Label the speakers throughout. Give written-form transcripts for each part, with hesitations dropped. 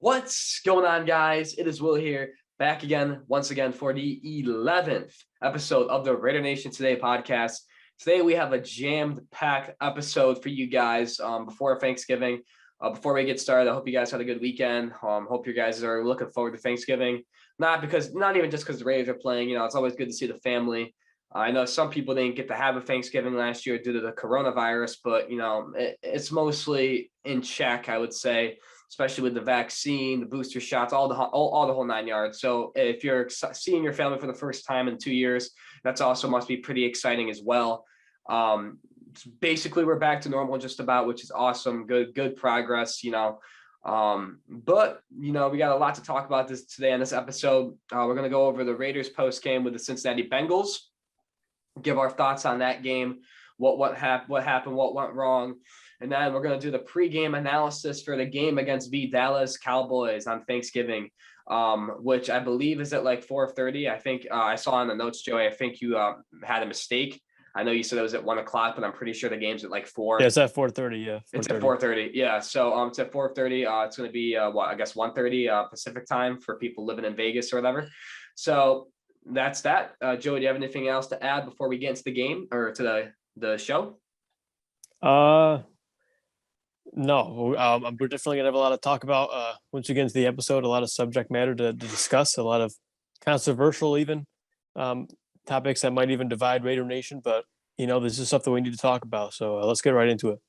Speaker 1: What's going on, guys? It is Will here, back again, once again, for the 11th episode of the Raider Nation Today podcast. Today, we have a jammed-packed episode for you guys before Thanksgiving. Before we get started, I hope you guys had a good weekend. Hope you guys are looking forward to Thanksgiving. Not even just because the Raiders are playing. You know, it's always good to see the family. I know some people didn't get to have a Thanksgiving last year due to the coronavirus, but, you know, it's mostly in check, I would say, especially with the vaccine, the booster shots, all the whole 9 yards. So if you're seeing your family for the first time in 2 years, that's also must be pretty exciting as well. Basically, we're back to normal just about, which is awesome. Good progress, you know. But, you know, we got a lot to talk about this today on this episode. We're going to go over the Raiders post game with the Cincinnati Bengals, give our thoughts on that game, what happened, what went wrong. And then we're going to do the pregame analysis for the game against the Dallas Cowboys on Thanksgiving, which I believe is at like 4:30. I think I saw on the notes, Joey, I think you had a mistake. I know you said it was at 1 o'clock, but I'm pretty sure the game's at like 4.
Speaker 2: Yeah, it's at 4:30. Yeah, 4:30.
Speaker 1: It's at 4:30. Yeah. So it's at 4:30. It's going to be I guess 1:30 Pacific time for people living in Vegas or whatever. So that's that. Joey, do you have anything else to add before we get into the game or to the show?
Speaker 2: No, we're definitely gonna have a lot to talk about once we get into the episode. A lot of subject matter to discuss, a lot of controversial even topics that might even divide Raider Nation. But you know, this is something we need to talk about. So let's get right into it.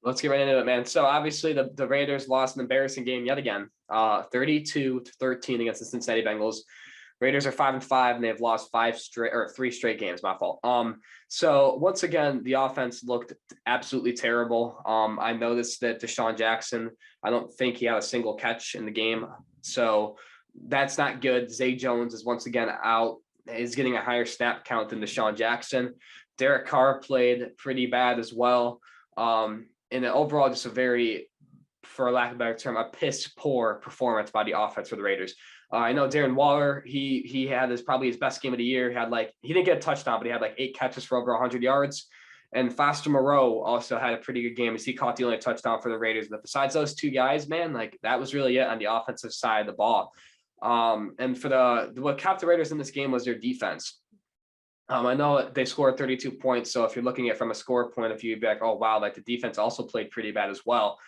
Speaker 1: Let's get right into it, man. So obviously the Raiders lost an embarrassing game yet again, 32-13 against the Cincinnati Bengals. Raiders are 5-5 and they've lost 3 straight games. My fault. So once again, the offense looked absolutely terrible. I noticed that Deshaun Jackson, I don't think he had a single catch in the game. So that's not good. Zay Jones is once again out. He's getting a higher snap count than Deshaun Jackson. Derek Carr played pretty bad as well. And overall, just a very, for lack of a better term, a piss poor performance by the offense for the Raiders. I know Darren Waller, he had probably his best game of the year. He didn't get a touchdown, but he had like 8 catches for over 100 yards. And Foster Moreau also had a pretty good game as he caught the only touchdown for the Raiders. But besides those 2 guys, man, like that was really it on the offensive side of the ball. And for what kept the Raiders in this game was their defense. I know they scored 32 points. So if you're looking at it from a score point of view, you'd be like, oh, wow, like the defense also played pretty bad as well.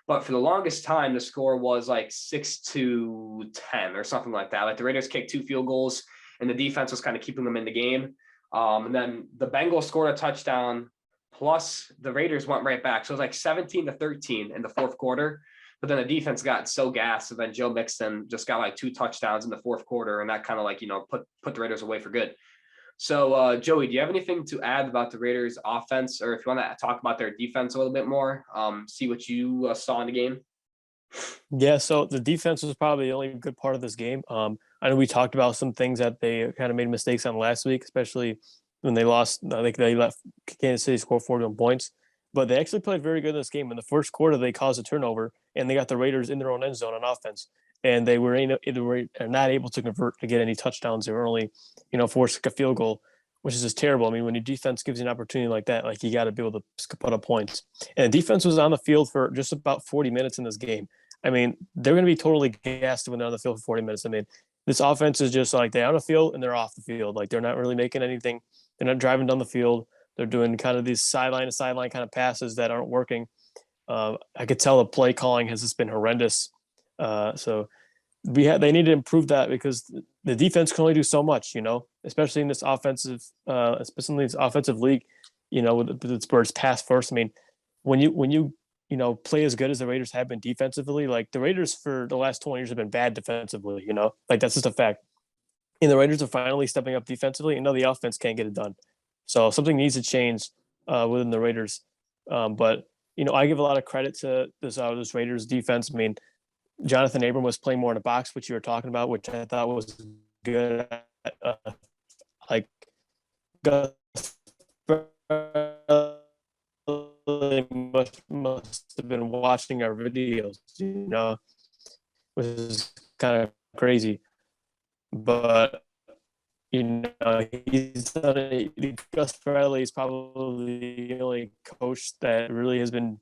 Speaker 1: But for the longest time, the score was like 6-10 or something like that. Like the Raiders kicked 2 field goals and the defense was kind of keeping them in the game. And then the Bengals scored a touchdown plus the Raiders went right back. So it was like 17-13 in the fourth quarter. But then the defense got so gassed. And then Joe Mixon just got like 2 touchdowns in the fourth quarter. And that kind of like, you know, put the Raiders away for good. So, Joey, do you have anything to add about the Raiders' offense, or if you want to talk about their defense a little bit more, see what you saw in the game?
Speaker 2: Yeah, so the defense was probably the only good part of this game. I know we talked about some things that they kind of made mistakes on last week, especially when they lost. I think they let Kansas City score 41 points, but they actually played very good in this game. In the first quarter, they caused a turnover, and they got the Raiders in their own end zone on offense. And they were not able to convert to get any touchdowns. They were only, forced a field goal, which is just terrible. I mean, when your defense gives you an opportunity like that, like you got to be able to put up points. And the defense was on the field for just about 40 minutes in this game. I mean, they're going to be totally gassed when they're on the field for 40 minutes. I mean, this offense is just like they're on the field and they're off the field. Like they're not really making anything. They're not driving down the field. They're doing kind of these sideline to sideline kind of passes that aren't working. I could tell the play calling has just been horrendous. So they need to improve that because the defense can only do so much, especially in this offensive league, where it's pass first. I mean, when you play as good as the Raiders have been defensively, like the Raiders for the last 20 years have been bad defensively, like that's just a fact. And the Raiders are finally stepping up defensively, and the offense can't get it done. So something needs to change within the Raiders. But I give a lot of credit to this Raiders defense. I mean, Jonathan Abram was playing more in the box, which you were talking about, which I thought was good. Like Gus must have been watching our videos, which is kind of crazy. But Gus Bradley is probably the only coach that really has been